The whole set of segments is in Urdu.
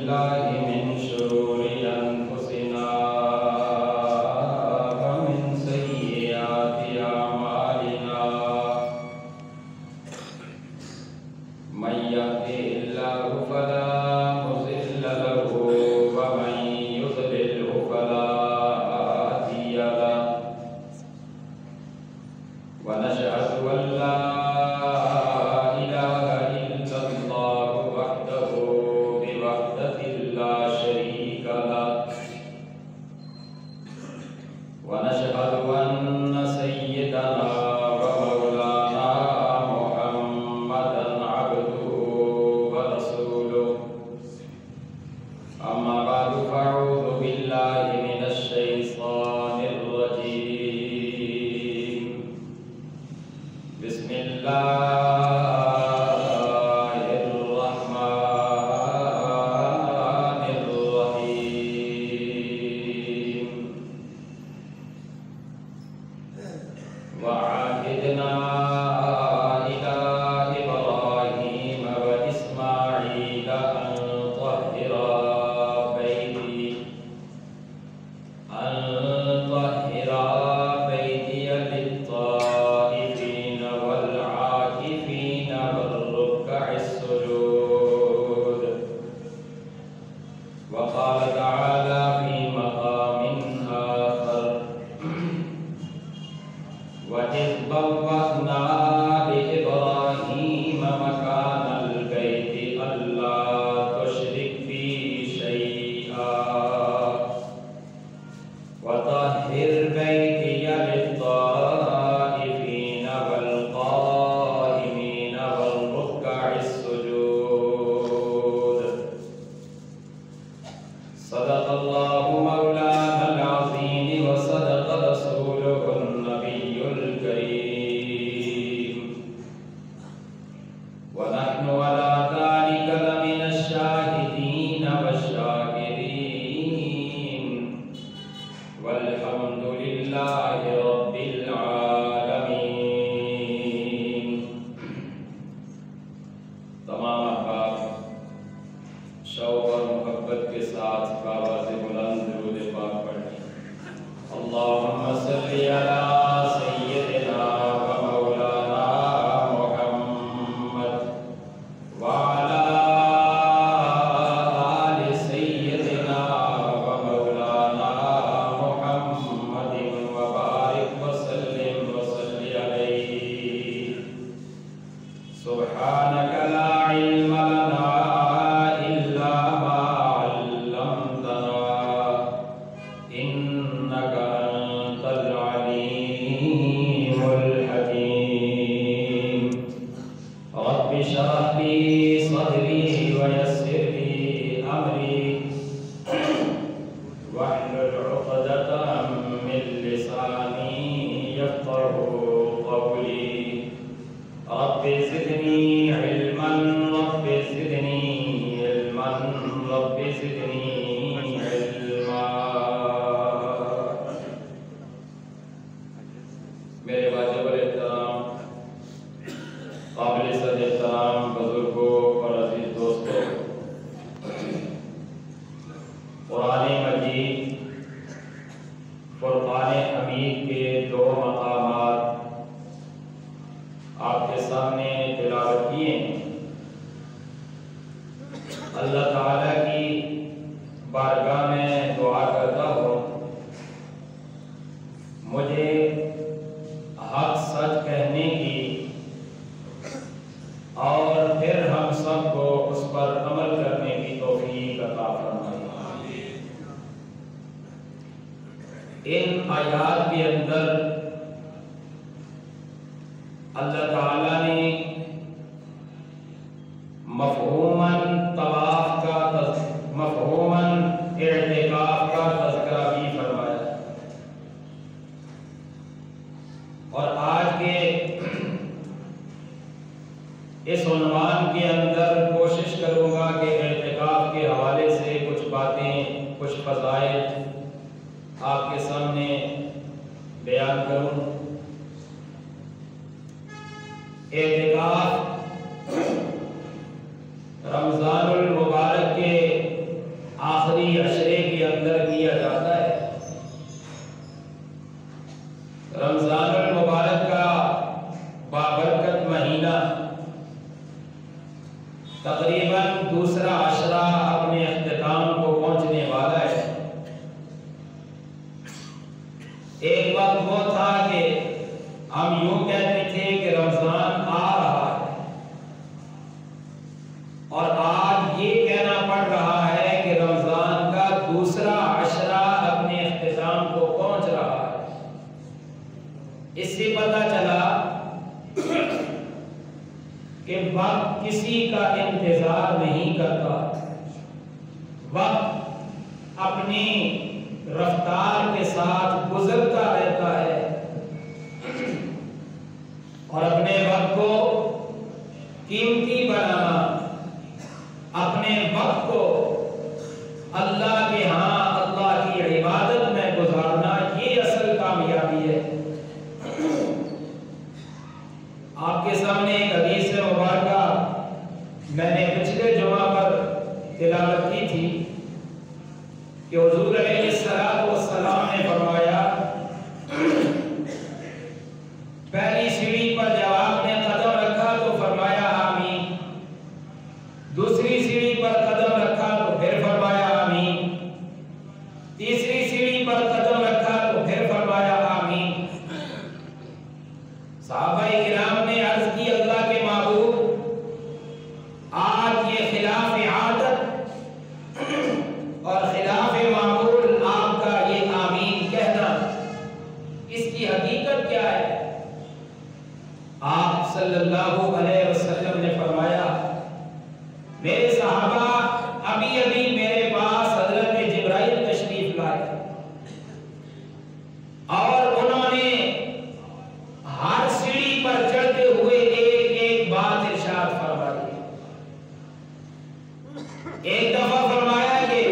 بالله من شرور أنفسنا ومن سيئات أعمالنا من يهده الله فلا مضل له ومن يضلله فلا هادي له ونشهد أن لا إله إلا الله وحده بوحدة لا شريك له ونشهد أن سيدنا ومولانا محمدا عبده ورسوله أما بعد فأعوذ بالله من الشيطان الرجيم بسم الله الرحمن الرحيم وعهدنا إلى إبراهيم وإسماعيل أن طهرا بيتي للطائفين والعاكفين والركع السجود وقال تعالى في مقام آخر وإذ بوأنا لإبراهيم مكان البيت ألا تشرك بي شيئا وطهر بيتي للطائفين والقائمين والركع السجود صدق الله مولانا العظيم وصدق رسوله النبي الكريم ونحن على ذلك لمن الشاهدين والشاكرين والحمد لله رب العالمين. تمام احباب شوق اور محبت کے ساتھ باواز بلند درود پاک پڑھیں. اللہم صلی علی سیدنا و مولانا محمد وعلی آل سیدنا و مولانا محمد وبارک وسلم وصلی علیہ. سبحانک لا علم لنا إلا ما علمتنا إنك أنت العليم الحكيم. رب اشرح لي صدري ويسر لي أمري واحلل عقدة من لساني يفقهوا قولي. رب زدني علما رب زدني علما رب زدني علما. میرے واجب الاحترام قابل صد احترام بزرگوں اور عزیز دوستوں، قرآن مجید فرقان حمید کے دو مقامات آپ کے سامنے تلاوت کیے ہیں. اللہ تعالیٰ کی بارگاہ میں دعا کرتا ہوں مجھے حق سچ کہنے کی اور پھر ہم سب کو اس پر عمل کرنے کی توفیق عطا فرمائے. ان آیات کے اندر اللہ تعالیٰ نے مفہوماً طواف کا مفہوماً اعتکاف کا تذکرہ بھی فرمایا. اور آج کے اس عنوان کے اندر کوشش کروں گا کہ اعتکاف کے حوالے سے کچھ باتیں، کچھ فضائل آپ کے سامنے بیان کروں. کا انتظار نہیں کرتا، وقت اپنی رفتار کے ساتھ گزرتا رہتا ہے، اور اپنے وقت کو قیمتی بنانا، اپنے وقت کو اللہ کے ہاں اللہ کی عبادت میں گزارنا، یہ اصل کامیابی ہے۔ آپ کے سامنے ایک حدیث مبارکہ میں نے پچھلے جمعہ پر تلاوت کی تھی کہ حضور علیہ السلام نے فرمایا، پہلی سیڑھی پر جب آپ نے قدم رکھا تو فرمایا آمین، دوسری سیڑھی پر قدم رکھا تو پھر فرمایا آمین، تیسری سیڑھی پر قدم رکھا تو پھر فرمایا آمین۔ صحابہ کرام نے عرض کی، اللہ کے محبوب، آج یہ خلاف عادت اور خلاف معمول آپ کا یہ آمین کہنا، اس کی حقیقت کیا ہے؟ آپ صلی اللہ علیہ وسلم نے فرمایا، میرے صحابہ ابھی ابھی میرے پاس حضرت جبرائیل تشریف لائے اور انہوں نے ہر سیڑھی پر چڑھتے ہوئے ایک ایک بات ارشاد فرمائی۔ ایک دفعہ فرمایا کہ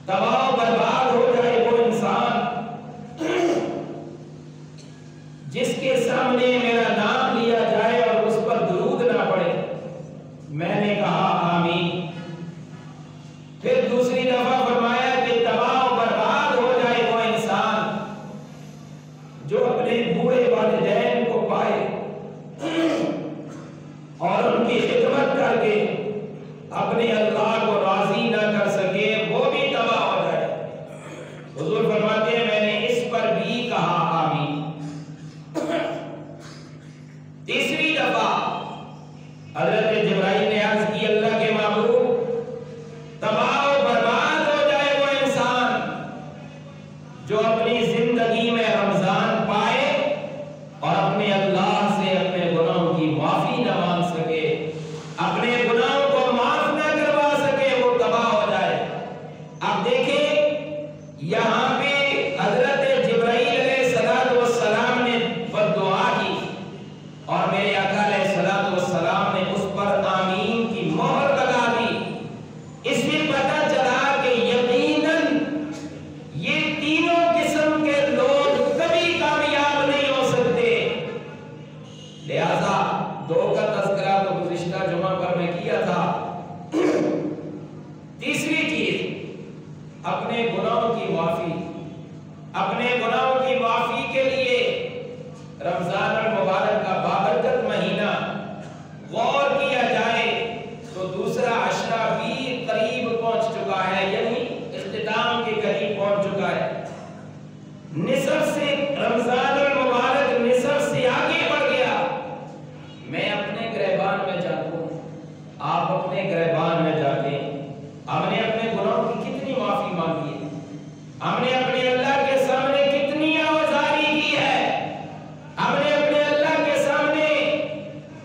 تباہ و برباد ہو جائے وہ انسان جس کے سامنے میرا نام لیا جائے اور اس پر درود نہ پڑے۔ میں نے کہا آمین۔ پھر دوسری دفعہ فرمایا کہ تباہ و برباد ہو جائے وہ انسان جو اپنے بوڑھے والدین کو پائے اور ان کی خدمت کر کے اپنے اللہ کو راضی نہ کر سکے، وہ بھی تباہ ہو جائے۔ حضور فرماتے ہیں میں نے اس پر بھی کہا آمین۔ تیسری دفعہ حضرت جبرائیل نے عرض کی، اللہ کے محبوب، تباہ و برباد ہو جائے وہ انسان جو اپنی زندگی میں رمضان پائے اور اپنے اللہ سے اپنے گناہوں کی معافی نہ مانگ سکے، اپنے گناہوں کو معاف نہ کروا سکے، وہ تباہ ہو جائے۔ اب دیکھیں یہاں پہ حضرت جبرائیل علیہ السلام نے بددعا کی اور میرے آقا علیہ السلام نے اس پر آمین کی مہر لگا دی۔ اس سے پتہ چلا کہ یقیناً یہ تینوں قسم کے لوگ کبھی کامیاب نہیں ہو سکتے۔ لہذا دو کا تذکرہ تو گزشتہ جمعہ پر میں کیا تھا۔ تیسری چیز، اپنے گناہوں کی معافی۔ اپنے گناہوں کی معافی کے لیے رمضان المبارک کا بابرکت مہینہ غور کیا جائے تو دوسرا عشرہ بھی قریب پہنچ چکا ہے، یعنی اختتام کے قریب پہنچ چکا ہے۔ نصف سے رمضان المبارک نصف سے آگے بڑھ گیا۔ میں اپنے گریبان میں جاتا ہوں، آپ اپنے گریبان میں جاتے ہیں، ہم نے اپنے گناہوں کی کتنی معافی مانگی ہے، ہم نے اپنے اللہ کے سامنے کتنی آوازاری کی ہے، ہم نے اپنے اللہ کے سامنے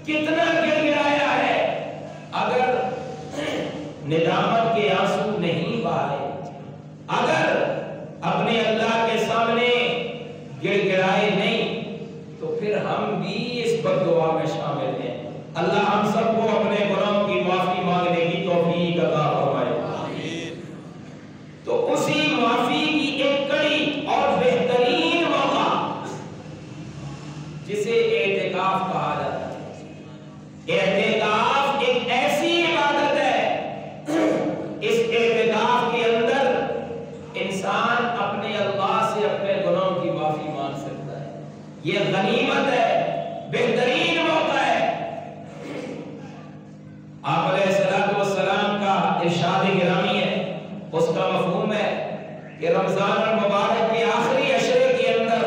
کتنا گر گرایا ہے۔ اگر ندامت کے آنسو نہیں بہائے، اگر اپنے اللہ کے سامنے گر گرائے نہیں، تو پھر ہم بھی اس بددعا میں شامل ہیں۔ اللہ ہم سب کو اپنے گناہوں کی معافی مانگنے کی توفیق عطا فرمائے۔ تو اسی معافی کی ایک کڑی اور بہترین موقع جسے اعتکاف کہا جاتا ہے۔ اعتکاف ایک ایسی عبادت ہے، اس اعتکاف کے اندر انسان اپنے اللہ سے اپنے گناہوں کی معافی مانگ سکتا ہے۔ یہ غنیمت ہے، بہترین موقع ہے۔ آپ علیہ السلام کا ارشاد گرامی ہے، اس کا مفہوم ہے کہ رمضان المبارک کے آخری عشرے کے اندر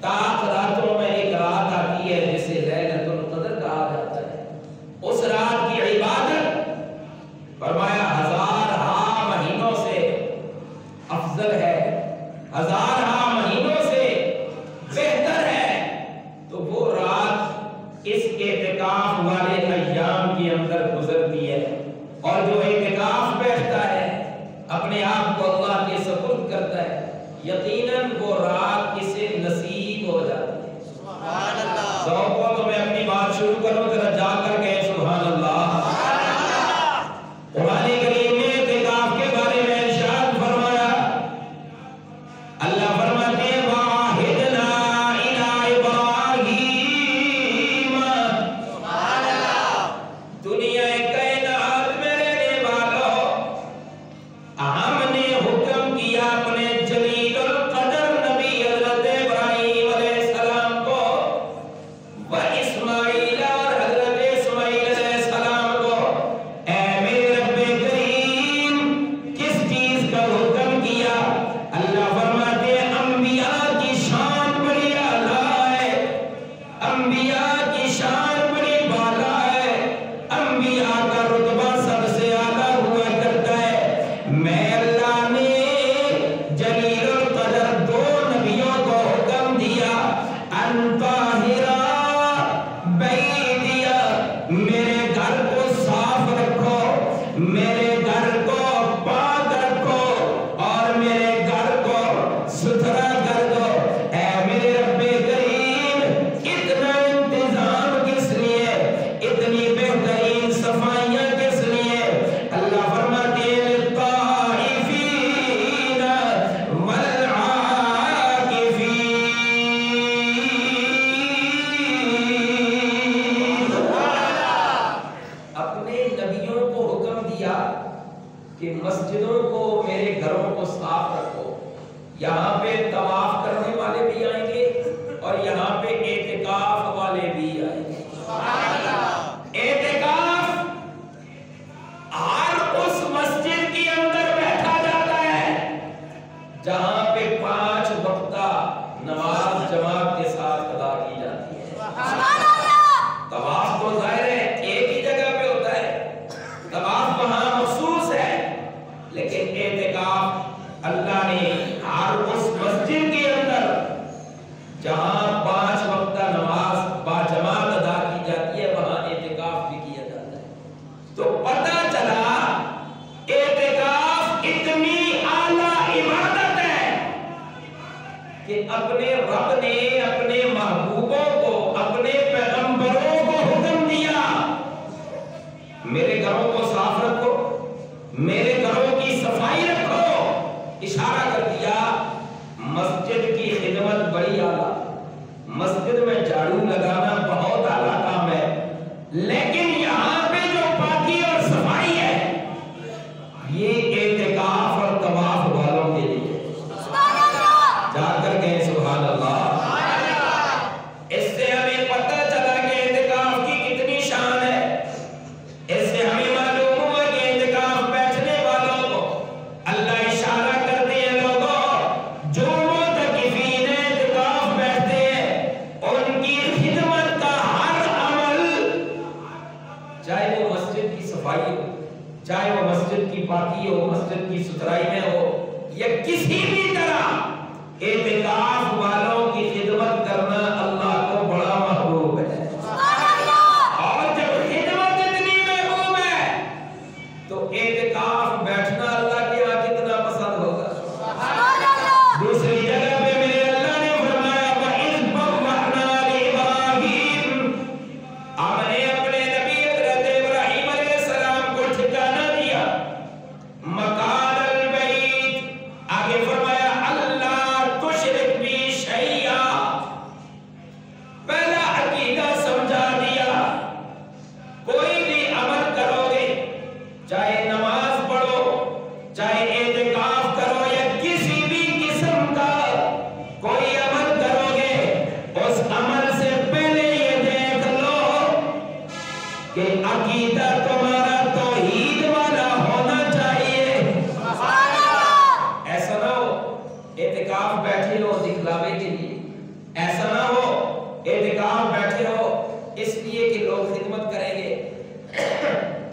طاق راتوں میں ایک رات آتی ہے جسے لیلۃ القدر کہا جاتا ہے۔ اس رات کی عبادت فرمایا ہزارہا مہینوں سے افضل ہے، ہزارہا مہینوں سے بہتر ہے۔ تو وہ رات اس اعتکاف والے یقیناً وہ رات اسے نصیب ہو جاتی ہے۔ سبحان اللہ۔ ذوق تو میں اپنی بات شروع کروں، ذرا جا کر کے سبحان اللہ۔ قرآن کریم میں اعتکاف کے بارے میں ارشاد فرمایا، اللہ فرماتے ہیں وَعَهِدْنَا إِلَىٰ إِبْرَاهِيمَ، سبحان اللہ۔ دنیا کائنات میں رہنے والوں، ہم نے حکم کیا اپنے جلیل القدر نبی حضرت ابراہیم علیہ السلام کو و اسماعیل اور حضرت اسماعیل علیہ السلام کو، اے میرے رب کریم کس چیز کا حکم کیا؟ اللہ فرماتے ہیں انبیاء کی شان بڑی اعلیٰ ہے، انبیاء کی شان بڑی بالا ہے، انبیاء کا رتبہ سب سے اعلیٰ ہوا کرتا ہے۔ میں اللہ نے جلیل القدر دو نبیوں کو حکم دیا ان طاہرا بیتیا، میرے گھر کو صاف رکھو، میرے گھر کو پاک رکھو اور میرے گھر کو ستھرا کر دو۔ اے میرے رب کریم اتنا انتظام کس لیے، اتنی بہترین صفائیاں کس لیے؟ اللہ فرماتے ہیں للطائفین والعاکفین، اپنے نبیوں کو حکم دیا کہ مسجدوں کو، میرے گھروں کو صاف رکھو۔ یہاں پہ طواف کرنے والے بھی آئیں گے اور یہاں پہ اعتکاف والے بھی آئیں گے۔ اعتکاف ہر اس مسجد کے اندر بیٹھا جاتا ہے جہاں پہ 5 وقتہ نماز جماعت کے ساتھ ادا کی جاتی ہے۔ طواف تو ظاہر ہے ایک ہی جگہ پہ ہوتا ہے، طواف وہاں مخصوص ہے، لیکن اعتکاف اللہ نے ہر اس مسجد کے اندر جہاں 5 وقتہ نماز باجماعت ادا کی جاتی ہے وہاں اعتکاف بھی کیا جاتا ہے۔ تو پتہ چلا اعتکاف اتنی اعلیٰ عبادت ہے کہ اپنے رب نے اپنے محبوبوں کو، اپنے پیغمبروں کو حکم دیا میرے گھروں کو صاف رکھو، میرے گھروں کی صفائی رکھو۔ اشارہ کر دیا مسجد کی خدمت بڑی اعلیٰ، مسجد میں جھاڑو لگانا بہت اعلیٰ کام ہے، لیکن یہاں پہ جو پاکی اور صفائی ہے یہ اعتکاف اور طواف والوں کے لیے جا کر گئے سبحان اللہ۔ اس سے ہمیں پتہ چلا کہ اعتکاف کی کتنی شان ہے۔ اس سے ہمیں معلوم ہوا کہ اعتکاف بیٹھنے والوں کو اللہ اشارہ کرتے ہیں، لوگوں جو معتکفین اعتکاف بیٹھتے ہیں ان کی خدمت کا ہر عمل، چاہے وہ مسجد کی صفائی ہو، چاہے وہ مسجد کی پاکی ہو، مسجد کی ستھرائی میں ہو، یا کسی بھی طرح اعتکاف والوں کی خدمت کرنا اللہ کو بڑا محبوب ہے۔ اور جب خدمت اتنی محبوب ہے تو اعتکاف بیٹھنا اللہ کے ہاں کتنا پسند ہوگا۔ دوسری جگہ پہ میرے اللہ نے فرمایا وَإِذْ بَوَّأْنَا لِإِبْرَاهِيمَ، ہم نے اپنے نبی حضرت ابراہیم علیہ السلام کو ٹھکانہ دیا مکان البیت، آگے فرمایا اللہ تشرک بی شیئا، پہلا عقیدہ سمجھا دیا، کوئی بھی عمل کرو گے، چاہے نماز پڑھو، چاہے اعتکاف کرو یا کسی بھی قسم کا کوئی عمل کرو گے، اس عمل سے پہلے یہ دیکھ لو کہ عقیدہ تمہارا توحید والا ہونا چاہیے۔ ایسا نہ ہو اعتکاف بیٹھے ہو دکھلاوے کے لیے، ایسا نہ ہو اعتکاف بیٹھے ہو اس لیے کہ لوگ خدمت کریں گے،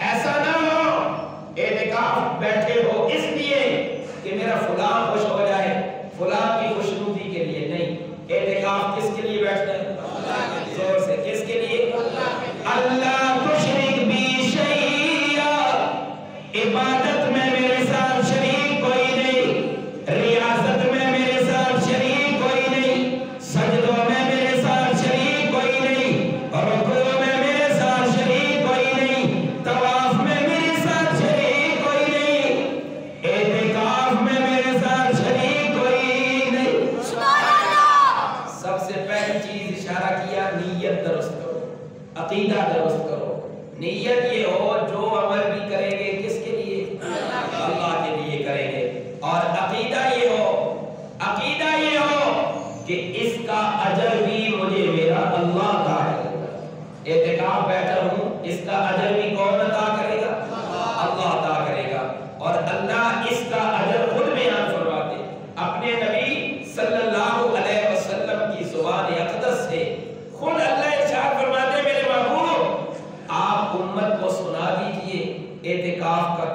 ایسا نہ ہو اعتکاف بیٹھے ہو اس لیے کہ میرا فلاں خوش ہو جائے، فلاں کی خوشنودی کے لیے نہیں۔ اعتکاف کس کے لیے بیٹھنا ہے؟ زور سے، کس کے لیے؟ اللہ تشرک بی شیئا، عبادت میں میرے ساتھ شریک کوئی نہیں، ریاست میں میرے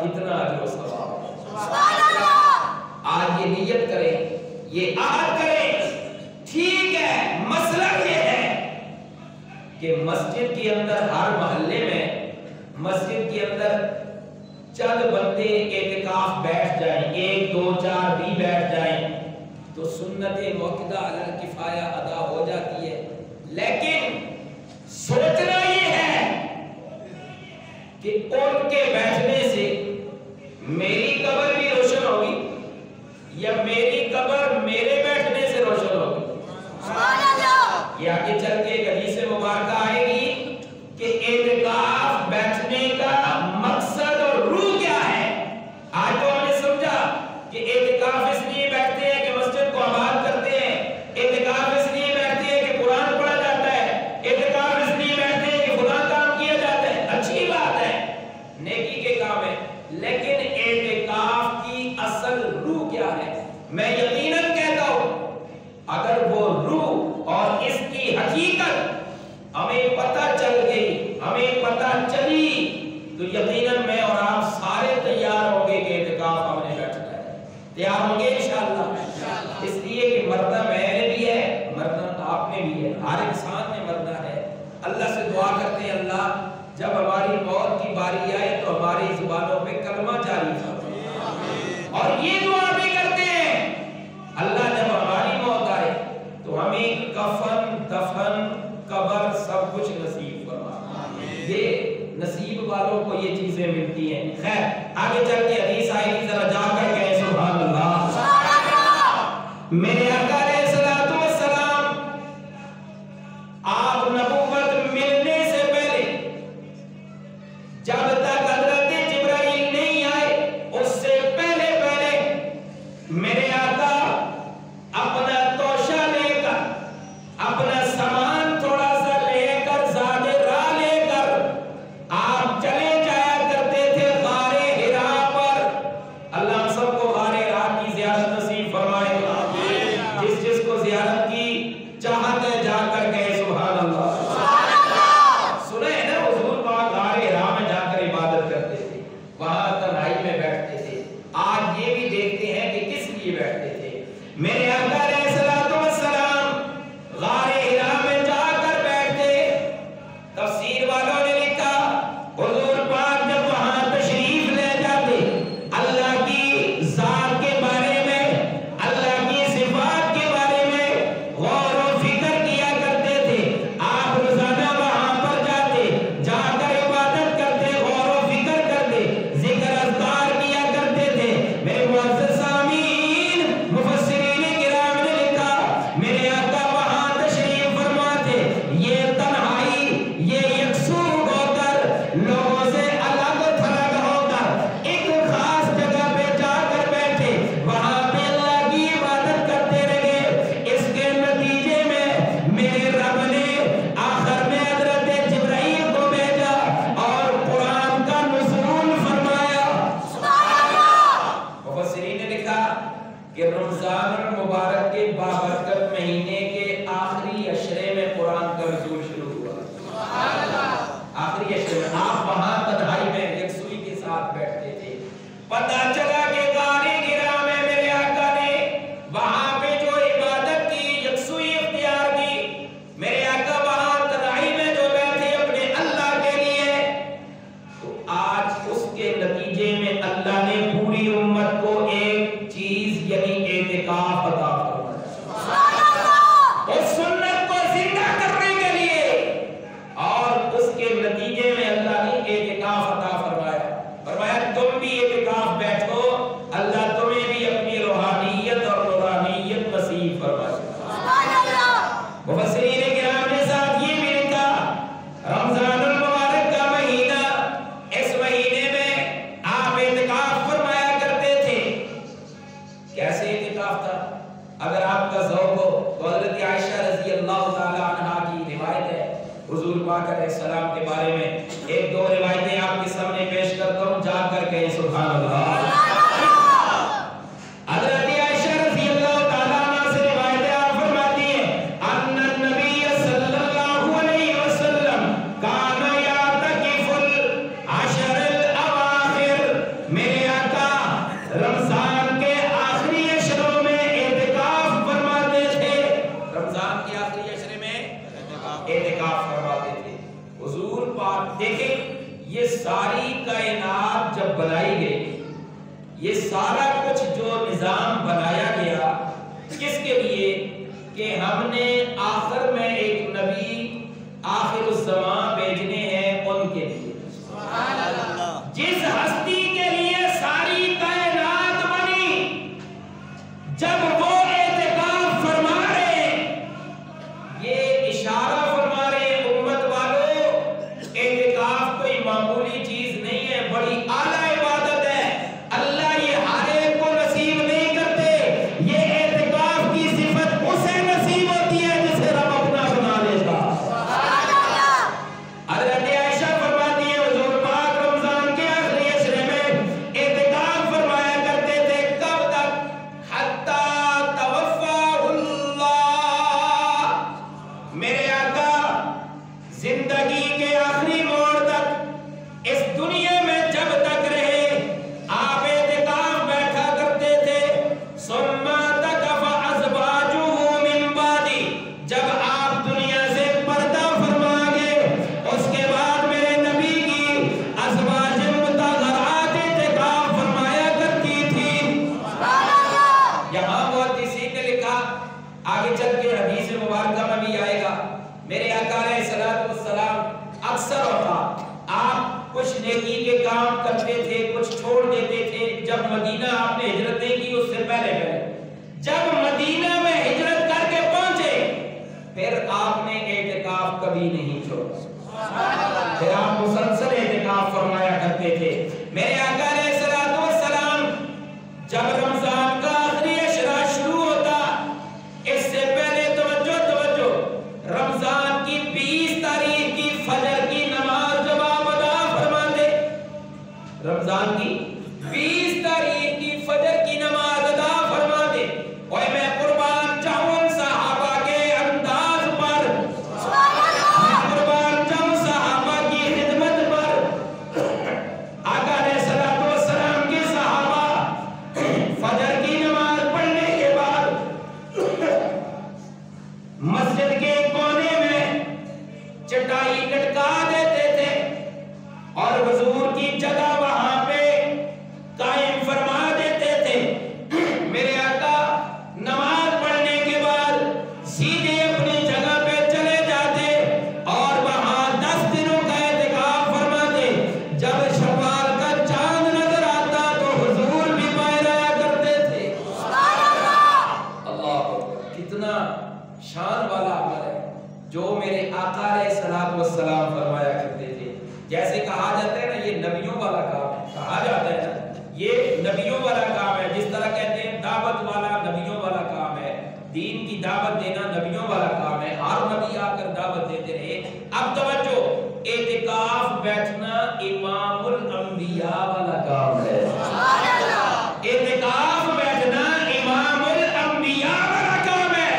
کتنا اجر و ثواب ہے۔ سبحان اللہ۔ آج یہ نیت کریں، یہ عہد کریں، ٹھیک ہے مسئلہ یہ ہے کہ مسجد کے اندر ہر محلے میں مسجد کے اندر چند بندے اعتکاف بیٹھ جائیں، 1 2 4 بھی بیٹھ جائیں تو سنت موقدہ علی الکفایہ ادا ہو جاتی ہے۔ لیکن سوچنا یہ ہے کہ ان کے بیٹھنے سے میری قبر بھی روشن ہوگی یا میری قبر میرے بیٹھنے سے روشن ہوگی۔ یہ آگے چل کے ایک حدیث مبارکہ آئے گی کہ اعتکاف بیٹھنے کا مقصد اور روح کیا ہے۔ آج تو ہم نے سمجھا کہ اعتکاف اس لیے بیٹھتے ہیں کہ مسجد کو آباد کرتے ہیں، اعتکاف اس لیے بیٹھتے ہیں کہ قرآن پڑھا جاتا ہے، اعتکاف اس لیے بیٹھتے ہیں کہ فلاں کام کیا جاتا ہے۔ اچھی بات ہے، نیکی کے کام ہے، لیکن اعتکاف کی اصل روح کیا ہے؟ میں یقیناً کہتا ہوں اگر وہ روح اور اس کی حقیقت ہمیں پتہ چل گئی، ہمیں پتہ چلی تو یقیناً میں اور آپ سارے تیار ہوں گے کہ اعتکاف ہم نے بیٹھنا ہے۔ تیار ہوں گے انشاءاللہ؟ اس لیے کہ مرنا میں نے بھی ہے، مرنا آپ نے بھی ہے، ہر انسان نے مرنا ہے۔ اللہ سے دعا کرتے ہیں اللہ جب ہماری موت کی باری آئے تو ہماری زبانوں پہ کلمہ جاری فرما، اور یہ دعا بھی کرتے ہیں اللہ جب ہماری موت آئے تو ہمیں کفن دفن قبر سب کچھ نصیب فرما۔ یہ نصیب والوں کو یہ چیزیں ملتی ہیں۔ خیر آگے چل کے حدیث آئے گی، ذرا جا کر کہیں سبحان اللہ۔ میرے آقا علیہ الصلوۃ والسلام آپ نبوت ملنے سے پہلے جب تک حضرت جبرائیل نہیں آئے اس سے پہلے میرے آقا اپنا توشہ لے کر، اپنا سامان تھوڑا سا لے کر، زاد راہ لے کر آپ چلے جایا کرتے تھے غار حرا پر۔ اللہ ہم سب کو غار حرا کی زیارت نصیب فرمائے۔ جس جس کو زیارت کی چاہت ہے جا کر کہے سبحان اللہ۔ سنے ہیں نا حضور پاک غار حرا میں جا کر عبادت کرتے تھے، وہاں تنہائی میں بیٹھتے تھے۔ آج یہ بھی دیکھتے ہیں کہ کس لیے بیٹھتے تھے۔ میرے آقا علیہ الصلوۃ والسلام غار حرا میں جا کر بیٹھتے۔ تفسیر والوں نے لکھا حضور پاک جب وہاں تشریف لے جاتے اللہ کی ذات کے بارے میں، اللہ کی صفات کے بارے میں غور و فکر کیا کرتے تھے۔ آپ روزانہ وہاں پر جاتے، جا کر عبادت کرتے، غور و فکر کرتے، ذکر اذکار کیا کرتے تھے۔ میرے معزز سامعین، مفسرین کرام نے لکھا میرے آقا وہاں تشریف فرما تھے۔ یہ تنہائی، یہ یکسو ہو کر لوگوں سے الگ تھلگ ہو کر ایک خاص جگہ پہ جا کر بیٹھے، وہاں پہ اللہ کی عبادت کرتے رہے۔ اس کے نتیجے میں میرے رب نے آخر میں حضرت جبرائیل کو بھیجا اور قرآن کا نزول فرمایا۔ مفسرین نے لکھا کہ رمضان المبارک کے بابرکت مہینے کے آخری عشرے میں قرآن کا نزول شروع ہوا۔ آخری عشرے میں آپ وہاں تنہائی میں یکسوئی کے ساتھ بیٹھتے تھے۔ پتہ چلا کہ غار حرا میں میرے آقا نے وہاں پہ جو عبادت کی، یکسوئی اختیار کی، میرے آقا وہاں تنہائی میں جو بیٹھے اپنے اللہ کے لیے، تو آج اس کے نتیجے میں اللہ نے پوری امت کو ایک چیز یعنی اعتکاف عطا فرمایا، اس سنت کو زندہ کرنے کے لیے، اور اس کے نتیجے میں اللہ نے اعتکاف عطا فرمایا۔ فرمایا تم بھی اعتکاف بیٹھو، اللہ تمہیں بھی اپنی روحانیت اور نورانیت نصیب فرمائے۔ مفسرین کرام نے ساتھ یہ بھی لکھا رمضان المبارک کا مہینہ، اس مہینے میں آپ اعتکاف فرمایا کرتے تھے۔ کیسے اعتکاف تھا؟ اگر آپ کا ذوق ہو تو حضرت عائشہ رضی اللہ تعالی عنہا کی روایت ہے حضور پاک علیہ السلام کے بارے میں، ایک دو روایتیں آپ کے سامنے پیش کرتا ہوں، جا کر کہیں سبحان اللہ۔ حضرت عائشہ رضی اللہ تعالی عنہا سے روایت ہے، آپ فرماتی ہیں ان النبی صلی اللہ علیہ وسلم کان یعتکف العشر الاواخر یہ سارا کچھ جو نظام بنایا گیا کس کے لیے؟ کہ ہم نے آخر میں ایک نبی آخر الزمان بھیجنے ہیں ان کے لیے، جس ہستی کے لیے ساری کائنات بنی، جب وہ اعتکاف فرما رہے، یہ اشارہ فرما رہے امت والوں، اعتکاف کوئی معمولی چیز نہیں ہے، بڑی اعلیٰ عبادت ہے، اللہ یہ ہر ایک کو نصیب نہیں کرتے، یہ اعتکاف کی صفت اسے نصیب ہوتی ہے جسے رب اپنا بنا لیتا۔ حضرت عائشہ فرماتی ہے حضور پاک رمضان کے آخری عشرے میں اعتکاف فرمایا کرتے تھے، کب تک؟ حتی توفاہ اللہ، میرے آقا زندگی کے آخری موڑ تک اس دنیا میں جب تک رہے آپ اعتکاف بیٹھا کرتے تھے۔ ثم تکف ازواجہ من بعدی، جب آپ دنیا سے پردہ فرما گئے اس کے بعد میرے نبی کی ازواج مطہرات اعتکاف فرمایا کرتی تھی۔ یہاں بہت کسی نے لکھا، آگے چل کے حدیث مبارکہ میں بھی آئے گا، میرے آقا علیہ الصلوۃ والسلام اکثر ہوتا آپ کچھ نیکی کے کام کرتے تھے، کچھ چھوڑ دیتے تھے، جب مدینہ آپ نے ہجرت نہیں کی اس سے پہلے جب مدینہ میں ہجرت کر کے پہنچے پھر آپ نے اعتکاف کبھی نہیں چھوڑا، پھر آپ مسلسل اعتکاف فرمایا کرتے تھے۔ میرے آقا علیہ الصلوۃ والسلام جب رمضان کا آخری عشرہ شروع ہوتا، اس سے پہلے توجہ رمضان کی 20 تاریخ کی فجر کی نماز جب آپ ادا فرماتے، رمضان کی 20 تاریخ کی فجر کی نماز ادا فرماتے، اور میں قربان جاؤں صحابہ کے انداز پر، میں قربان جاؤں صحابہ کی خدمت پر، آقا علیہ الصلوۃ والسلام کے صحابہ فجر کی نماز پڑھنے کے بعد مسجد کے کونے میں چٹائی لٹکا دیتے تھے اور حضور کی جگہ وہاں پہ قائم فرما دیتے تھے۔ میرے آقا نماز پڑھنے کے بعد سیدھے اپنی جگہ پہ چلے جاتے اور وہاں 10 دنوں کا اعتکاف فرماتے۔ جب شوال کا چاند نظر آتا تو حضور بھی باہر آیا کرتے تھے۔ اللہ کتنا شان والا عمل ہے جو میرے آقا علیہ الصلوۃ والسلام فرمایا کرتے تھے۔ جیسے کہا جاتا ہے نا یہ نبیوں والا کام ہے، کہا جاتا ہے نا یہ نبیوں والا کام ہے، جس طرح کہتے ہیں دعوت والا نبیوں والا کام ہے، دین کی دعوت دینا نبیوں والا کام ہے، ہر نبی آ کر دعوت دیتے رہے۔ اب توجہ، اعتکاف بیٹھنا امام الانبیاء والا کام ہے، اعتکاف بیٹھنا امام الانبیاء والا کام ہے۔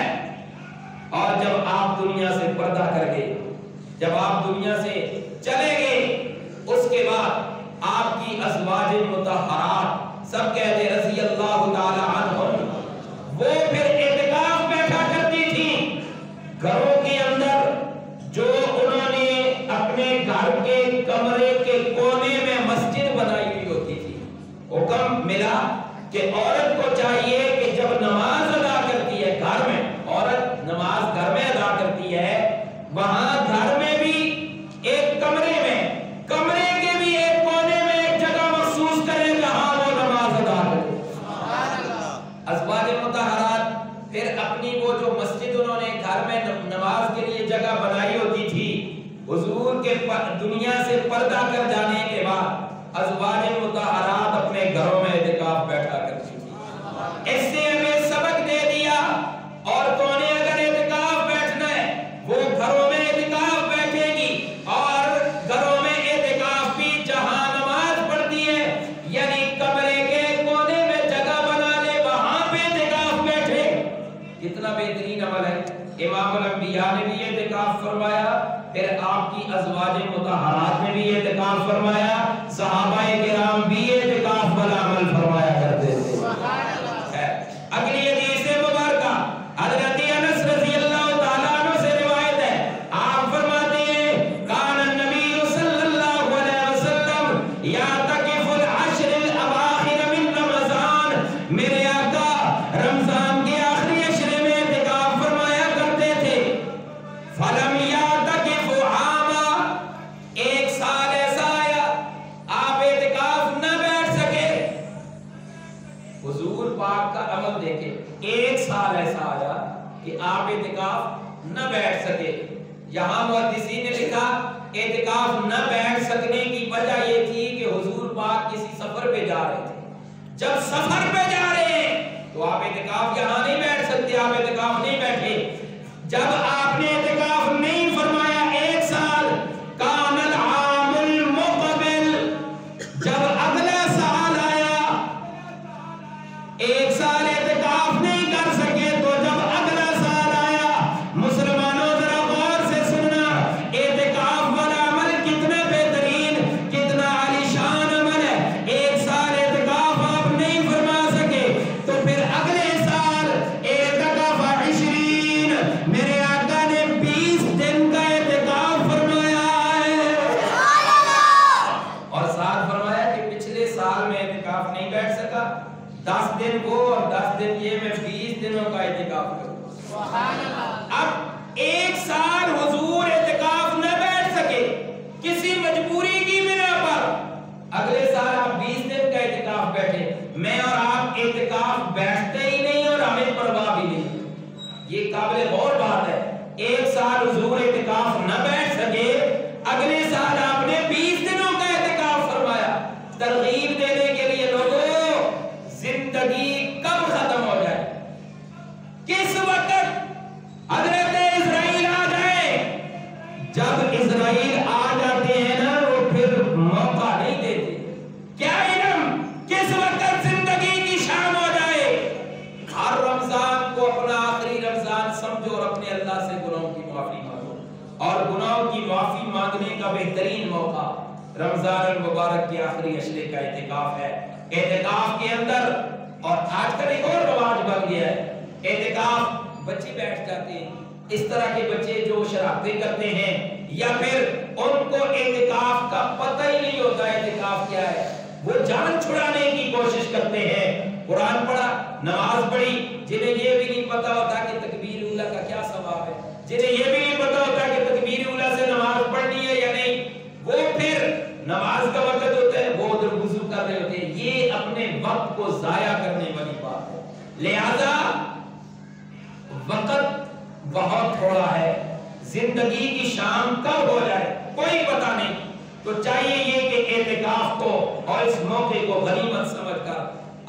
اور جب آپ دنیا سے پردہ کر گئے، جب آپ دنیا سے چلے گئے، اس کے بعد آپ کی ازواج مطہرات سب کہتے رضی اللہ تعالی عنہم، وہ پھر اعتکاف بیٹھا کرتی تھی گھروں کے اندر، جو انہوں نے اپنے گھر کے کمرے کے کونے میں مسجد بنائی ہوئی ہوتی تھی۔ حکم ملا کہ عورت کو چاہیے کہ جب نماز ادا کرتی ہے گھر میں، عورت نماز گھر میں ادا کرتی ہے، وہاں گھر میں بھی ایک کمرے کے بھی ایک کونے میں ایک جگہ مخصوص کرے جہاں وہ نماز ادا کرے۔ ازواج مطہرات پھر اپنی وہ جو مسجد انہوں نے گھر میں نماز کے لیے جگہ بنائی ہوتی تھی، حضور کے دنیا سے پردہ کر جانے کے بعد ازواج مطہرات اپنے گھروں میں اعتکاف بیٹھا کرتی تھی۔ اس سے ہمیں سبق دے دیا، عورتوں نے اگر اعتکاف بیٹھنا ہے وہ گھروں میں اعتکاف بیٹھے گی، اور گھروں میں اعتکاف بھی جہاں نماز پڑھتی ہے یعنی کمرے کے کونے میں جگہ بنا لے وہاں پہ اعتکاف بیٹھے۔ کتنا بہترین عمل ہے۔ امام الانبیاء نے بھی اعتکاف فرمایا، پھر آپ کی ازواج مطہرات نے بھی اعتکاف فرمایا، صحابہ کرام بھی اعتکاف والا عمل فرمایا کرتے تھے۔ اگلی حدیث مبارکہ حضرت انس رضی اللہ تعالیٰ عنہ سے روایت ہے، آپ فرماتے ہیں کان النبی صلی اللہ علیہ وسلم یعتکف العشر الاواخر من رمضان پاک کا عمل دیکھیں، ایک سال ایسا آیا کہ آپ اعتکاف نہ بیٹھ سکے. یہاں محدثین نے لکھا اعتکاف نہ بیٹھ سکنے کی وجہ یہ تھی کہ حضور پاک کسی سفر پہ جا رہے تھے. جب سفر پہ جا رہے ہیں تو آپ اعتکاف یہاں نہیں بیٹھ سکتے، آپ اعتکاف نہیں بیٹھے. جب آپ نے اعتکاف نہیں فرمایا ایک سال، کان العام المقبل، جب اگلا سال آیا ایک سال اعتکاف نہیں کر سکے، تو جب اگلا سال آیا، مسلمانوں ذرا غور سے سننا، اعتکاف والا عمل کتنا بہترین کتنا عالیشان عمل ہے. ایک سال اعتکاف آپ نہیں فرما سکے تو پھر اگلے سال اعتکاف 20، میرے آقا نے 20 دن کا اعتکاف فرمایا ہے. اور ساتھ فرمایا کہ پچھلے سال میں اعتکاف نہیں بیٹھ سکا، 10 دن وہ اور 10 دن یہ، میں 20 دنوں کا اعتکاف کروں. اب ایک سال حضور اعتکاف نہ بیٹھ سکے کسی مجبوری کی بنا پر، اگلے سال آپ 20 دن کا اعتکاف بیٹھے، میں اور آپ اعتکاف بیٹھتے ہی نہیں اور ہمیں پرواہ بھی نہیں. یہ قابل غور بات ہے. ایک سال حضور اعتکاف نہ بیٹھ سکے، اگلے سال آپ نے 20 دنوں کا اعتکاف فرمایا. ترغیب دینے کے لیے لوگوں، زندگی کب ختم ہو جائے، کس وقت حضرت اسرائیل آ جائے. جب اسرائیل آ جاتے ہیں نا وہ پھر موقع نہیں دیتے. کیا علم کس وقت زندگی کی شام ہو جائے. ہر رمضان کو اپنا آخری رمضان سمجھو اور اپنے اللہ سے گناہوں کی معافی مانگو. اور گناہوں کی معافی مانگنے کا بہترین موقع رمضان المبارک کے آخری عشرے کا اعتکاف ہے. اعتکاف کے اندر، اور آج کل ایک اور رواج بن گیا ہے، اعتکاف بچے بیٹھ جاتے ہیں. اس طرح کے بچے جو شرارتیں کرتے ہیں یا پھر ان کو اعتکاف کا پتہ ہی نہیں ہوتا اعتکاف کیا ہے، وہ جان چھڑانے کی کوشش کرتے ہیں. قرآن پڑھا، نماز پڑھی، جنہیں یہ بھی نہیں پتا ہوتا کہ تکبیر اولا کا کیا ثواب ہے، جنہیں یہ بھی نہیں پتا ہوتا کہ تکبیر اولا سے نماز پڑھنی ہے یا نہیں، وہ پھر نماز کا وقت ہوتا ہے وہ ادھر وضو کر رہے ہوتے ہیں. یہ اپنے وقت کو ضائع کرنے والی بات ہے. لہذا وقت بہت تھوڑا ہے، زندگی کی شام کب ہو جائے کوئی پتہ نہیں. تو چاہیے یہ کہ اعتکاف کو اور اس موقع کو غنیمت سمجھ کر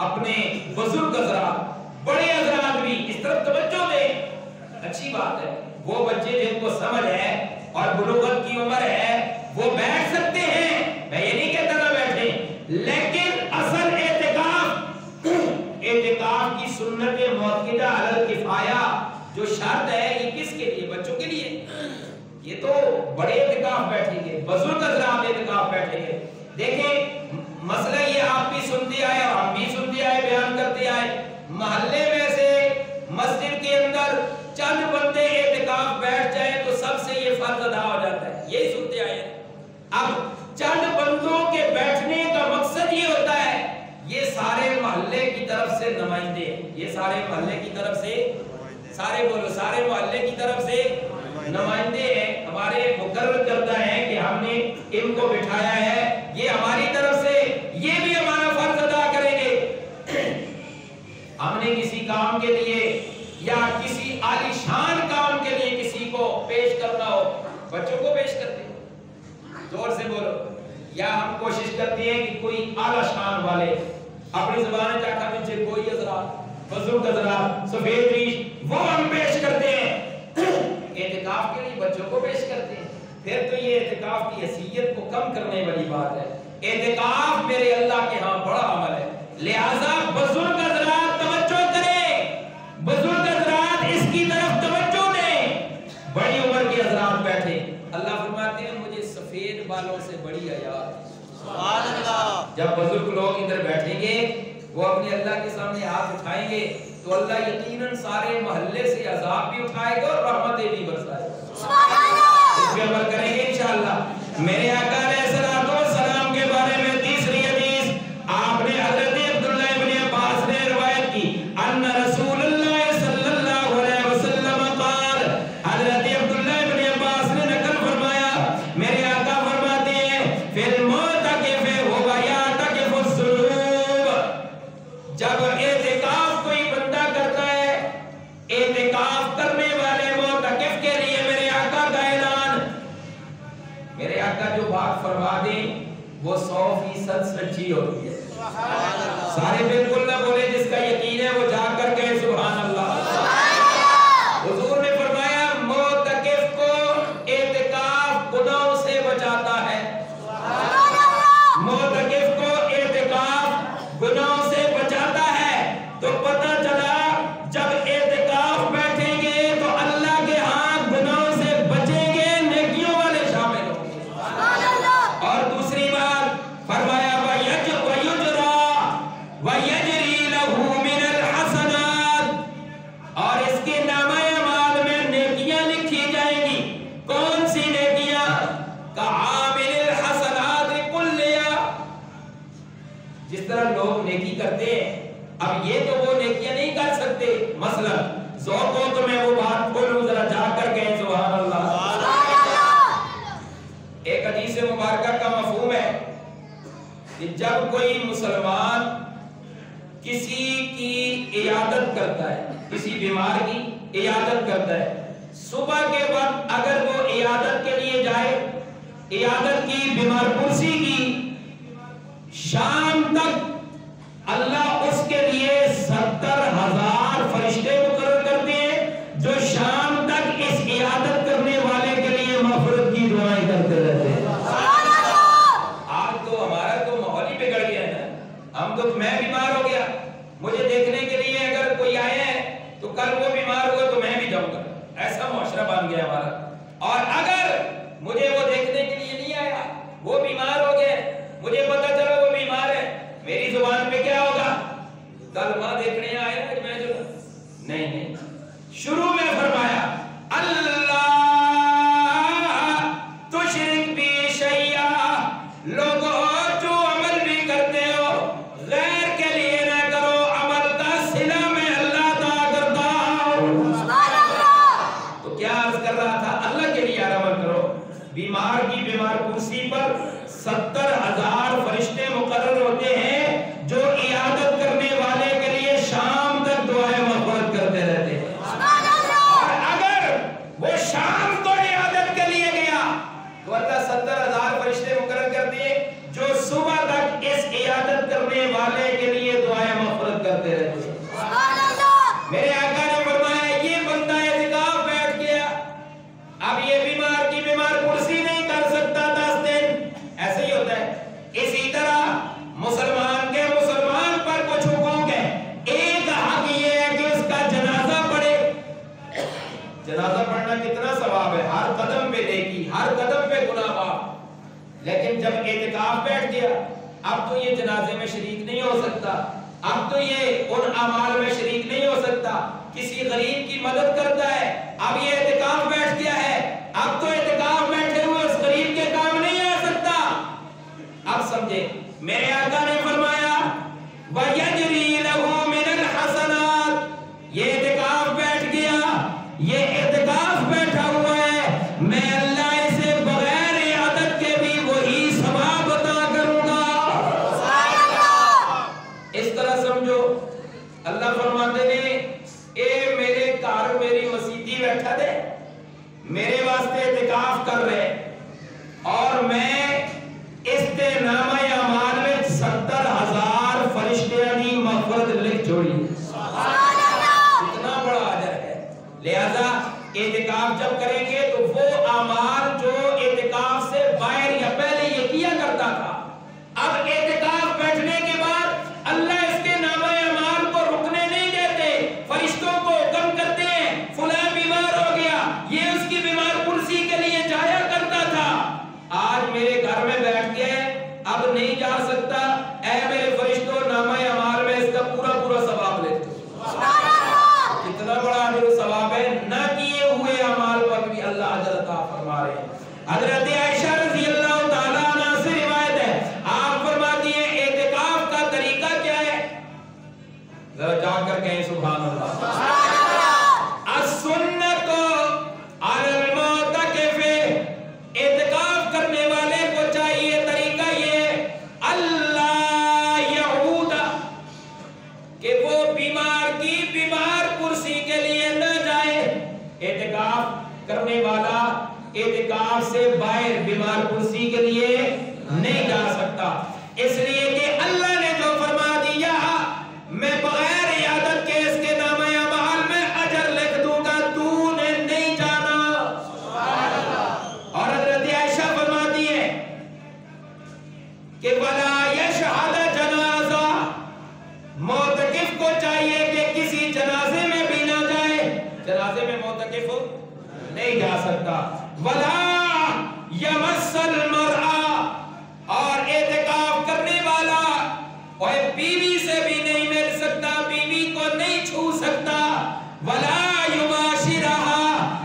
اپنے بزرگ حضرات، بڑے حضرات بھی اس طرف توجہ دیں. اچھی بات ہے، وہ بچے جن کو سمجھ ہے اور بلوغت کی عمر ہے وہ بیٹھ سکتے ہیں، میں یہ نہیں کہتا نہ بیٹھیں، لیکن اصل اعتکاف کی سنت مؤکدہ علی الکفایہ جو شرط ہے یہ کس کے لیے؟ بچوں کے لیے. یہ تو بڑے اعتکاف بیٹھیں گے، بزرگ حضرات اعتکاف بیٹھیں گے. دیکھیں مسئلہ یہ آپ بھی سنتے آئے اور ہم بھی سنتے آئے، بیان کرتے آئے. محلے میں سے مسجد کے اندر چند بندے اعتکاف بیٹھ جائیں تو سب سے یہ فرض ادا ہو جاتا ہے، یہی سنتے آئے. اب چند بندوں کے بیٹھنے کا مقصد یہ ہوتا ہے یہ سارے محلے کی طرف سے نمائندے ہیں، یہ سارے محلے کی طرف سے، سارے بولو، سارے محلے کی طرف سے نمائندے ہیں، ہمارے مقرر کردہ ہیں کہ ہم نے ان کو بٹھایا ہے، یہ ہماری طرف سے یہ بھی ہمارا فرض ادا کریں گے. ہم نے کسی کام کے لیے یا کسی عالی شان کام کے لیے کسی کو پیش کرنا ہو، بچوں کو پیش کرتے ہیں، زور سے بولو. یا ہم کوشش کرتے ہیں کہ کوئی اعلیٰ شان والے اپنی زبان چاہتا مجھے کوئی حضرات، بزرگ حضرات، سفید ریش، وہ ہم پیش کرتے ہیں. اعتکاف کے لیے بچوں کو پیش کرتے ہیں، پھر تو یہ اعتکاف کی حیثیت کو کم کرنے والی بات ہے. اعتکاف میرے اللہ کے ہاں بڑا عمل ہے. لہذا بزرگ حضرات توجہ کریں، بزرگ حضرات اس کی طرف توجہ دیں. بڑی عمر کے حضرات بیٹھے، اللہ فرماتے ہیں مجھے سفید بالوں سے بڑی حیا. سبحان اللہ. جب بزرگ لوگ ادھر بیٹھیں گے وہ اپنے اللہ کے سامنے ہاتھ اٹھائیں گے تو اللہ یقیناً سارے محلے سے عذاب بھی اٹھائے گا اور رحمتیں بھی برسائے گا. سبحان اللہ. اس پہ عمل کریں گے انشاءاللہ. میرے آقا علیہ الصلوۃ والسلام کے بارے میں تیسری حدیث آپ نے حضرت عبداللہ ابن عباس نے روایت کی، ان رسول اللہ صلی اللہ علیہ وسلم قال، حضرت عبداللہ ابن عباس نے نقل فرمایا میرے آقا فرماتے ہیں فی المعتکف هو یعتکف الذنوب، جب اعتکاف اچھی ہوتی ہے. سارے بالکل نہ بولے, جس کا یقین ہے وہ جا کر کہے سبحان اللہ. حضور نے فرمایا معتکف کو اعتکاف گناہوں سے بچاتا ہے. معتکف کو اعتکاف گناہوں سے بچاتا ہے. تو پتہ چلا جب اعتکاف بیٹھیں گے تو اللہ کے ہاں گناہوں سے بچیں گے, نیکیوں والے شامل ہوں گے. اور دوسری بات فرمایا وَيَجْرِي لَهُ مِنَ الْحَسَنَاتِ, اور اس کے نامہ اعمال میں نیکیاں لکھی جائیں گی. کون سی نیکیاں؟ كَعَامِلِ الْحَسَنَاتِ كُلِّهَا, جس طرح لوگ نیکی کرتے ہیں. اب یہ تو وہ نیکیاں نہیں کر سکتے. مثلا ذوق ہو تو میں وہ بات بولوں, ذرا جا کر کہیں سبحان اللہ. ایک حدیث مبارکہ کا مفہوم ہے کہ جب کوئی مسلمان کسی کی عیادت کرتا ہے, کسی بیمار کی عیادت کرتا ہے, صبح کے وقت اگر وہ عیادت کے لیے جائے, عیادت کی, بیمار پرسی کی, شام تک اللہ اس کے لیے 70,000 فرشتے مقرر کرتے ہیں جو شام تک اس عیادت کرنے والے کے لیے مغفرت کی دعائیں کرتے رہتے ہیں. آج تو ہمارا تو ماحول ہی بگڑ گیا ہے نا. ہم تو, میں بیمار ہو گیا, مجھے دیکھنے کے لیے اگر کوئی آئے ہیں تو کل وہ بیمار ہوا تو میں بھی جاؤں گا. ایسا معاشرہ بن گیا ہمارا. اور اگر مجھے وہ دیکھنے کے لیے نہیں آیا, وہ بیمار ہو گئے, مجھے پتا چلا وہ بیمار ہے, میری زبان پہ کیا ہوگا؟ کل وہاں دیکھنے آیا ہے میں جو نہیں. شروع میں فرمایا اللہ تشرک بی شیئا, لوگوں جو عمل بھی کرتے ہو غیر کے لیے نہ کرو, عمل کا صلہ میں اللہ ادا کرتا ہوں. تو کیا عرض کر رہا تھا؟ اللہ کے لیے عمل کرو. بیمار کی بیمار کرسی پر 70,000 فرشتے مقرر ہوتے ہیں جو عیادت کرنے والے کے لیے شام تک دعائیں مغفرت کرتے رہتے ہیں. اور اگر وہ شام کو عیادت کے لیے گیا تو اللہ 70,000 فرشتے مقرر کرتے ہیں جو صبح تک اس عیادت کرنے والے کے لیے دعائیں مغفرت کرتے رہتے ہیں. میرے آقا نے فرمایا یہ بندہ اعتکاف بیٹھ گیا, اب یہ بیمار کی بیمار کرسی نہیں کر سکتا 10 دن. ایسے ہی ہوتا ہے. اسی طرح مسلمان کے مسلمان پر کچھ حقوق ہیں. ایک حق یہ ہے کہ اس کا جنازہ پڑھے. جنازہ پڑھنا کتنا ثواب ہے, ہر قدم پہ نیکی, ہر قدم پہ گناہ معاف. لیکن جب اعتکاف بیٹھ گیا اب تو یہ جنازے میں شریک نہیں ہو سکتا, اب تو یہ ان اعمال میں شریک نہیں ہو سکتا. کسی غریب کی مدد کرتا ہے, اب یہ اعتکاف بیٹھ گیا ہے, اب تو اعتکاف بیٹھے ہوئے اس غریب کے کام نہیں آ سکتا. اب سمجھے, میرے آقا نے فرمایا وَيَجْرِي لَهُ مِنَ الْحَسَنَاتِ, یہ اعتکاف بیٹھ گیا, یہ اعتکاف بیٹھا ہوا ہے, میں اللہ اسے بغیر عیادت کے بھی وہی ثواب عطا کروں گا. اس طرح سمجھو, اللہ فرماتے نے اے میرے گھر میری مسیتی بیٹھا دے, میرے واسطے اعتکاف کر رہے, اور میں استنامہ اعمال میں 70,000 فرشتیاں کی مغفرت لکھ چھوڑی. اتنا بڑا اجر ہے. لہذا اعتکاف جب کریں گے تو وہ اعمال جو اعتکاف سے باہر یا پہلے یہ کیا کرتا تھا, اب اعتکاف بیٹھنے کے بعد اللہ اس کے نامہ اعمال کو رکنے نہیں دیتے. فرشتوں کو حکم کرتے ہیں فلاں بیمار ہو گیا, یہ اس کی بیمار کرسی کے لیے جایا کرتا تھا, آج میرے گھر میں بیٹھ گئے, اب نہیں جا سکتا, اے میرے فرشتوں نامہ اعمال میں اس کا پورا پورا ثواب لے دو. کتنا بڑا اجر و ثواب ہے. نہ کیے ہوئے اعمال پر بھی اللہ اجر عطا فرما رہے ہیں. حضرت عائشہ رضی اللہ تعالیٰ عنہ سے روایت ہے, آپ فرماتی ہیں اعتکاف کا طریقہ کیا ہے؟ ذرا جا کر کہیں سبحان اللہ. السنت علی المعتکف, اعتکاف کرنے والے کو چاہیے طریقہ یہ اللہ یعود, کہ وہ بیمار کی بیمار کرسی کے لیے نہ جائے. اعتکاف کرنے والا اعتکاف سے باہر بیمار کرسی کے لیے نہیں جا سکتا, اس لیے کہ نہیں جا سکتا. ولا یمسل مر'a, اور اعتکاف کرنے والا اور بیوی سے بھی نہیں مل سکتا, بیوی کو نہیں چھو سکتا. ولا یباشرها,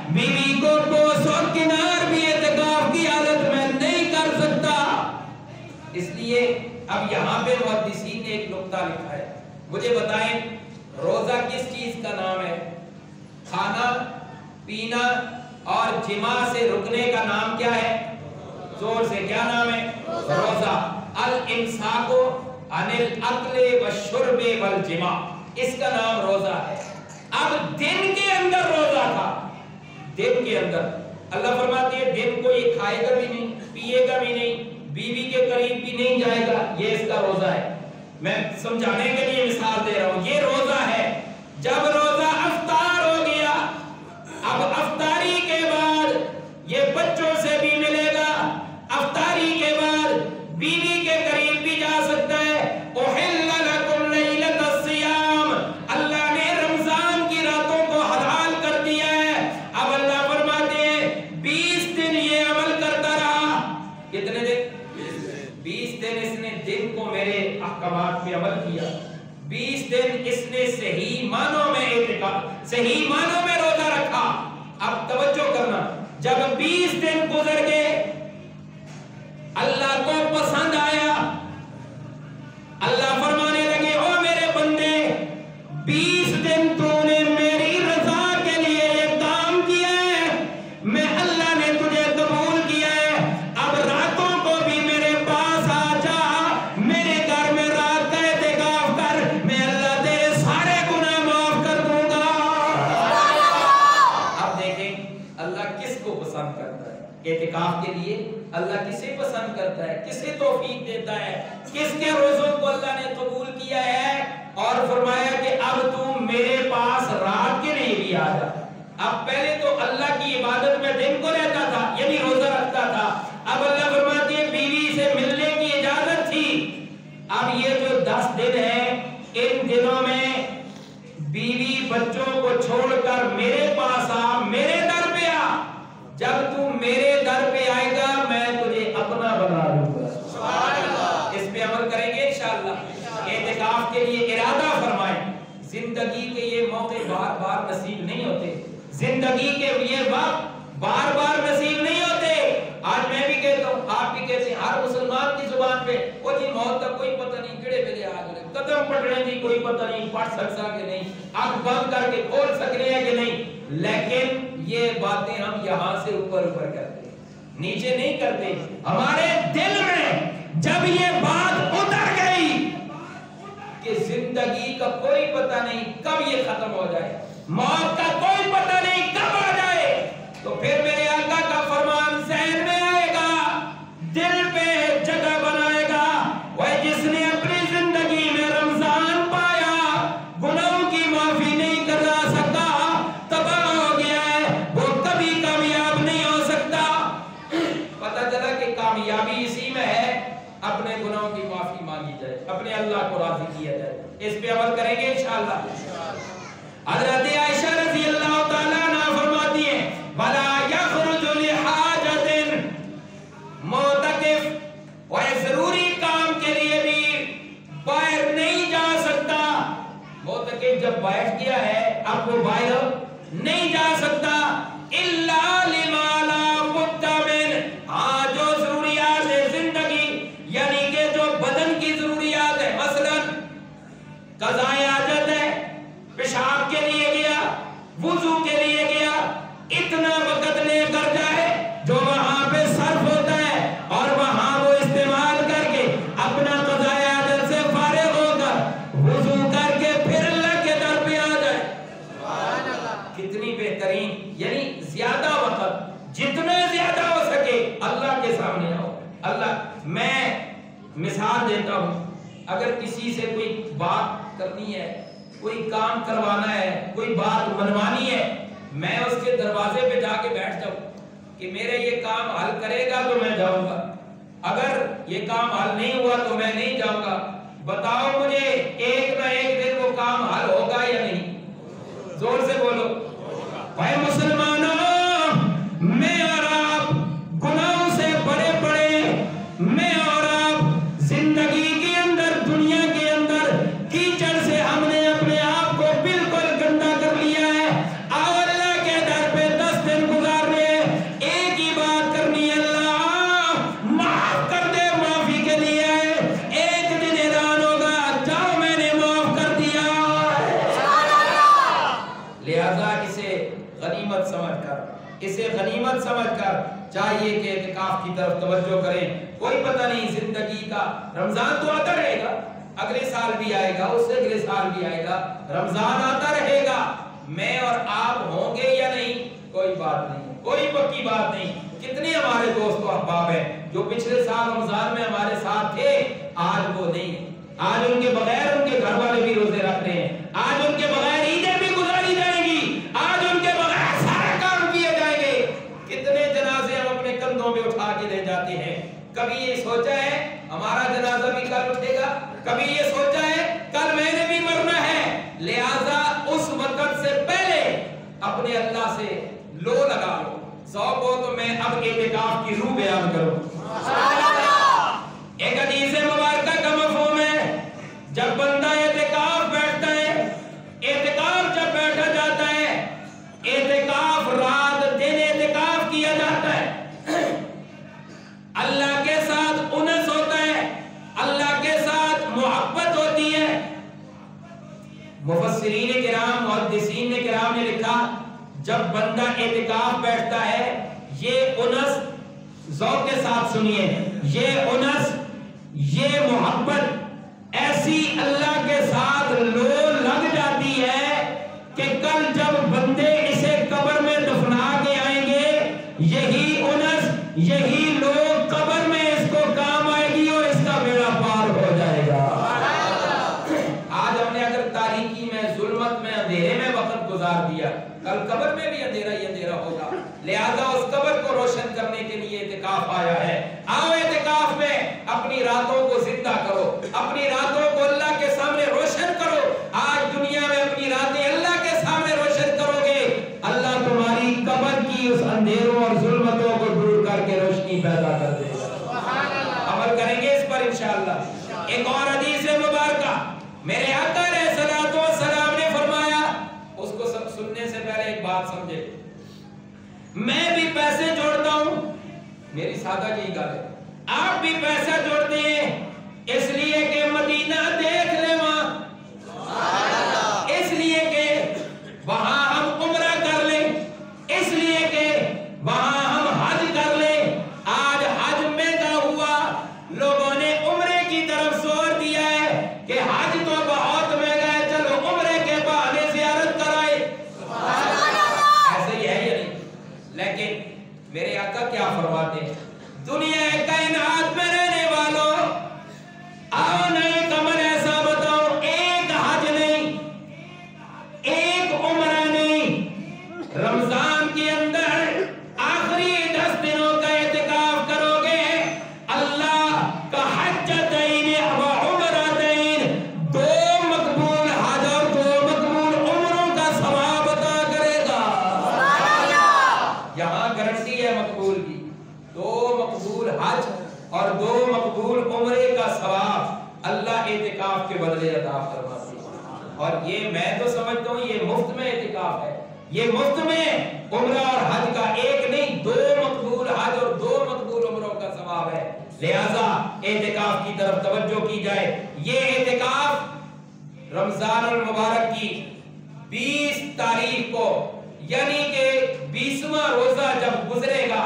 بیوی کو بوس و کنار بھی اعتکاف کی حالت میں نہیں کر سکتا. اس لیے اب یہاں پہ محدثین نے ایک نقطہ لکھا ہے. مجھے بتائیں روزہ کس چیز کا نام ہے؟ کھانا پینا اور جماع سے رکنے کا نام کیا ہے؟ زور سے کیا نام ہے؟ روزہ. الامساک عن الاکل والشرب والجماع, اس کا نام روزہ ہے. اب دن کے اندر روزہ تھا, دن کے اندر اللہ فرماتی ہے دن کو یہ کھائے گا بھی نہیں, پیے گا بھی نہیں, بیوی کے قریب بھی نہیں جائے گا, یہ اس کا روزہ ہے. میں سمجھانے کے لیے مثال دے رہا ہوں, یہ روزہ ہے. جب روزہ افطار ہو گیا, اب افطاری کے بعد یہ بچوں سے بھی ملے گا, افطاری کے بعد بیوی کے قریب بھی جا سکتا ہے. احل لکم لیلۃ الصیام, اللہ نے رمضان کی راتوں کو حلال کر دیا ہے. اب اللہ فرماتے ہیں 20 دن یہ عمل کرتا رہا. کتنے دن؟ 20 دن اس نے دن کو میرے احکامات پہ عمل کیا. 20 دن اس نے صحیح معنوں میں اعتکاف, صحیح معنوں میں روزہ رکھا. اب توجہ کرنا, جب 20 دن گزر گئے, اللہ کو پسند آیا, اللہ فرمانے لگے او میرے بندے 20 دن تو نے میری رضا کے لیے یہ کام کیا ہے, میں اللہ نے تجھے قبول کیا ہے. اب راتوں کو بھی میرے پاس آ جا, میرے گھر میں رات کا اعتکاف کر, میں اللہ تیرے سارے گناہ معاف کر دوں گا. اب دیکھیں اللہ کس کو پسند کرتا ہے اعتکاف کے لیے؟ اللہ کسے پسند کرتا ہے, کسے توفیق دیتا ہے, کس کے روزوں کو اللہ نے قبول کیا ہے اور فرمایا کہ اب تم میرے پاس رات کے لیے بھی آ جا. اب پہلے تو اللہ کی عبادت میں دن کو رہتا تھا, یعنی روزہ رکھتا تھا. اب اللہ فرماتی ہے بیوی سے ملنے کی اجازت تھی. اب یہ جو 10 دن ہیں, ان دنوں میں بیوی بچوں کو چھوڑ کر میرے پاس آ, میرے در پہ آ. جب تم میرے در پہ آئے گا میں تجھے اپنا بنا لوں گا. سبحان اللہ. اس پہ عمل کریں گے انشاءاللہ. اعتکاف کے لیے ارادہ فرمائیں. زندگی کے یہ موقع بار بار نصیب نہیں ہوتے, زندگی کے یہ وقت بار بار نصیب نہیں ہوتے. آج میں بھی کہتا ہوں, آپ بھی کہتے ہیں, ہر مسلمان کی زبان پہ وہ جی موت کا کوئی پتہ نہیں, کڑے ویلے آ گئے, قدم پڑھنے کی کوئی پتہ نہیں, پڑھ سکتا کہ نہیں, آنکھ بند کر کے کھول سکتے ہیں کہ نہیں. لیکن یہ باتیں ہم یہاں سے اوپر اوپر کرتے ہیں, نیچے نہیں کرتے. ہمارے دل میں جب یہ بات اتر گئی کہ زندگی کا کوئی پتہ نہیں کب یہ ختم ہو جائے, موت کا کوئی پتہ نہیں کب آ جائے, تو پھر میرے آقا کا فرمان ذہن میں آئے گا, دل پہ جگہ بنائے گا. وہ جس نے اپنی زندگی میں رمضان پایا, گناہوں کی معافی نہیں کرا سکتا, تباہ ہو گیا ہے, وہ کبھی کامیاب نہیں ہو سکتا. پتہ چلا کہ کامیابی اسی میں ہے, اپنے گناہوں کی معافی مانگی جائے, اپنے اللہ کو راضی کیا جائے. اس پہ عمل کریں گے انشاءاللہ. حضرت عائشہ رضی اللہ تعالیٰ عنہ فرماتی ہیں وَلَا يَخْرُجُ لِحَاجَةٍ, معتکف اور ضروری کام کے لیے بھی باہر نہیں جا سکتا. معتکف جب بیٹھ گیا ہے اب وہ باہر نہیں جا سکتا. إِلَّا لِمَا لَا بُدَّ مِنْ, ہاں جو ضروریات ہے زندگی, یعنی کہ جو بدن کی ضروریات ہے, مثلا قضاء حاجت ہے, پیشاب کے لیے گیا, وضو کے لیے گیا, اتنا وقت لے کر جائے جو وہاں پہ صرف ہوتا ہے, اور وہاں وہ استعمال کر کے اپنا قضاء حاجت سے فارغ ہو کر وضو کر کے پھر اللہ کے در پہ آ جائے. سبحان اللہ. کتنی بہترین, یعنی زیادہ وقت, جتنا زیادہ ہو سکے اللہ کے سامنے آؤ. اللہ, میں مثال دیتا ہوں, اگر کسی سے کوئی بات کرنی ہے, کوئی کام کروانا ہے, کوئی بات منوانی ہے, میں اس کے دروازے پہ جا کے بیٹھ جاؤں کہ میرے یہ کام حل کرے گا تو میں جاؤں گا, اگر یہ کام حل نہیں ہوا تو میں نہیں جاؤں گا. بتاؤ مجھے ایک نہ ایک دن وہ کام حل ہوگا یا نہیں؟ زور سے بولو. بھائی مسلمانوں, اسے غنیمت سمجھ کر چاہیے کہ اعتکاف کی طرف توجہ کریں. کوئی پتہ نہیں زندگی کا، رمضان تو آتا رہے گا، اگلے سال بھی آئے گا، اس سے اگلے سال بھی آئے گا، رمضان آتا رہے گا. میں اور آپ ہوں گے یا نہیں کوئی بات نہیں، کوئی پکی بات نہیں. کتنے ہمارے دوست و احباب ہیں جو پچھلے سال رمضان میں ہمارے ساتھ تھے، آج وہ نہیں. آج ان کے بغیر ان کے گھر والے بھی روزے رکھ رہے ہیں، آج ان کے بغیر عیدیں بھی گزاری جائیں گی، آج ان کے بغیر سارے کام کیے جائیں گے. کتنے جنازے ہم اپنے کندھوں پہ اٹھا کے لے جاتے ہیں. کبھی یہ سوچا ہے ہمارا جنازہ بھی کل اٹھے گا؟ کبھی یہ سوچا ہے کل میں نے بھی مرنا ہے؟ لہذا اس وقت سے پہلے اپنے اللہ سے لو لگا لو. ذوق ہو تو میں اب اعتکاف کی روح بیان کروں. ایک حدیث مبارکہ کا مفہوم ہے، جب بندہ اعتکاف بیٹھتا ہے، اعتکاف جب بیٹھا جاتا ہے، اعتکاف رات دن اعتکاف کیا جاتا ہے، اللہ کے ساتھ انس ہوتا ہے، اللہ کے ساتھ محبت ہوتی ہے. مفسرین کرام محدثین کرام نے لکھا جب بندہ اعتکاف بیٹھتا ہے یہ انس، ذوق کے ساتھ سنیے، یہ انس، یہ محبت ایسی اللہ کے ساتھ لو لگ جاتی ہے کہ کل جب بندے اسے قبر میں دفنا کے آئیں گے، یہی انس، یہی لو قبر میں اس کو کام آئے گی اور اس کا بیڑا پار ہو جائے گا. آج ہم نے اگر تاریکی میں، ظلمت میں، اندھیرے میں وقت گزار دیا، کل قبر میں بھی اندھیرا ہی اندھیرا ہوگا. لہذا اس قبر کو روشن کرنے کے لیے اعتکاف آیا ہے. آؤ اعتکاف میں اپنی راتوں کو زندہ کرو، اپنی راتوں کو اللہ کے سامنے روشن کرو. آج دنیا میں اپنی راتیں اللہ کے سامنے روشن کرو گے، اللہ تمہاری قبر کی اس اندھیروں اور ظلمتوں کو دور کر کے روشنی پیدا کر دے گا. عمل کریں گے اس پر انشاءاللہ. ایک اور حدیث مبارکہ میرے آقا علیہ الصلوۃ والسلام نے فرمایا، اس کو سب سننے سے پہلے ایک بات سمجھے. میں بھی پیسے جوڑتا ہوں، میری سادہ جی گل ہے، آپ بھی پیسہ جوڑتے ہیں اس لیے کہ مدینہ دیکھ لیں وہاں، اس لیے کہ وہاں ہم عمرہ کر لیں، اس لیے کہ وہاں ہم حج کر لیں. آج حج مہنگا ہوا، لوگوں نے عمرے کی طرف زور دیا ہے کہ حج تو بہت مہنگا ہے، چلو عمرے کے بہانے زیارت کرائے. ایسے ہی ہے یا نہیں؟ لیکن میرے آقا کیا فرماتے ہیں، دنیا کائنات میں رہنے والوں، آؤ نئے کمر ایسا بتاؤ، ایک حج نہیں، ایک عمرہ نہیں، رمضان کے اندر آخری 10 دنوں کا اعتکاف کرو گے، اللہ کا حجتین و عمرتین، 2 مقبول حج اور 2 مقبول عمروں کا ثواب عطا کرے گا. یہاں گارنٹی ہے مقبول کی، 2 مقبول حج اور 2 مقبول عمرے کا ثواب اللہ اعتکاف کے بدلے عطا فرماتے ہیں. اور یہ میں تو سمجھتا ہوں یہ مفت میں اعتکاف ہے، یہ مفت میں عمرہ اور حج کا ایک نہیں 2 مقبول حج اور 2 مقبول عمروں کا ثواب ہے. لہذا اعتکاف کی طرف توجہ کی جائے. یہ اعتکاف رمضان المبارک کی 20 تاریخ کو، یعنی کہ 20واں روزہ جب گزرے گا،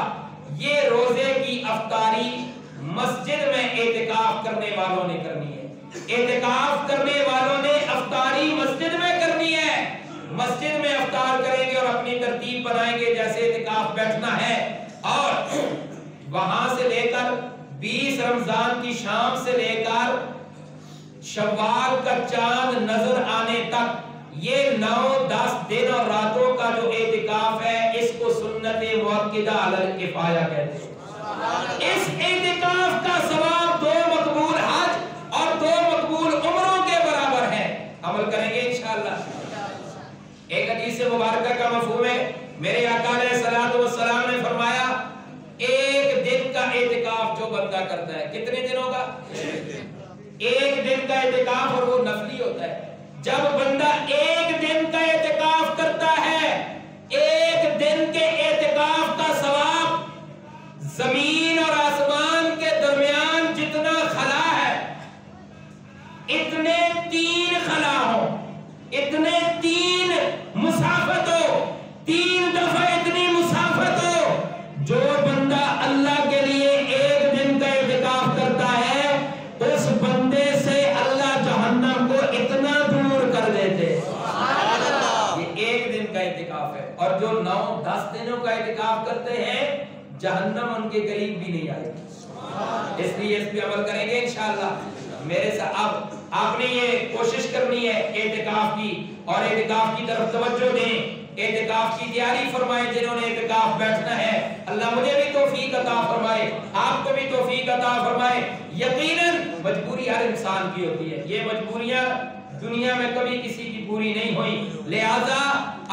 یہ روزے کی افطاری مسجد میں اعتکاف کرنے والوں نے کرنی ہے. اعتکاف کرنے والوں نے افطاری مسجد میں کرنی ہے. مسجد میں افطار کریں گے اور اپنی ترتیب بنائیں گے جیسے اعتکاف بیٹھنا ہے، اور وہاں سے لے کر 20 رمضان کی شام سے لے کر شوال کا چاند نظر آنے تک یہ 9-10 دن اور راتوں کا جو اعتکاف ہے، اس کو سنت مؤکدہ علی الکفایہ کہتے ہیں. اس اعتکاف کا ثواب 2 مقبول حج اور 2 مقبول عمروں کے برابر ہے. عمل کریں گے انشاءاللہ. ایک حدیث مبارکہ کا مفہوم ہے، میرے آقا علیہ الصلوۃ والسلام نے فرمایا، ایک دن کا اعتکاف جو بندہ کرتا ہے، کتنے دنوں کا؟ ایک دن کا اعتکاف، اور وہ نفلی ہوتا ہے. جب بندہ ایک دن کا اعتکاف کرتا ہے، ایک دن کے اعتکاف کا ثواب زمین اور آسمان کے درمیان جتنا خلا ہے، اتنے 3 خلا ہوں، اتنے 3 مسافت ہو، 3 دفعہ اتنی مسافت اور جو 9-10 دنوں کا اعتکاف کرتے ہیں جہنم ان کے قریب بھی نہیں آئے گی۔ اس لیے اس پہ عمل کریں گے انشاءاللہ۔ میرے ساتھ اب آپ نے یہ کوشش کرنی ہے اعتکاف کی، اور اعتکاف کی طرف توجہ دیں، اعتکاف کی تیاری فرمائیں جنہوں نے اعتکاف بیٹھنا ہے۔ اللہ مجھے بھی توفیق عطا فرمائے، آپ کو بھی توفیق عطا فرمائے۔ یقیناً مجبوری ہر انسان کی ہوتی ہے، یہ مجبوریاں دنیا میں کبھی کسی کی پوری نہیں ہوئی، لہذا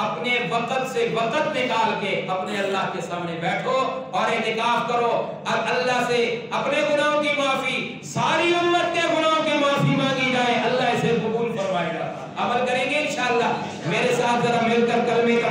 اپنے وقت سے وقت نکال کے اپنے اللہ کے سامنے بیٹھو اور اعتکاف کرو، اور اللہ سے اپنے گناہوں کی معافی، ساری امت کے گناہوں کی معافی مانگی جائے، اللہ اسے قبول فرمائے گا۔ عمل کریں گے انشاءاللہ۔ میرے ساتھ ذرا مل کر کلمے کا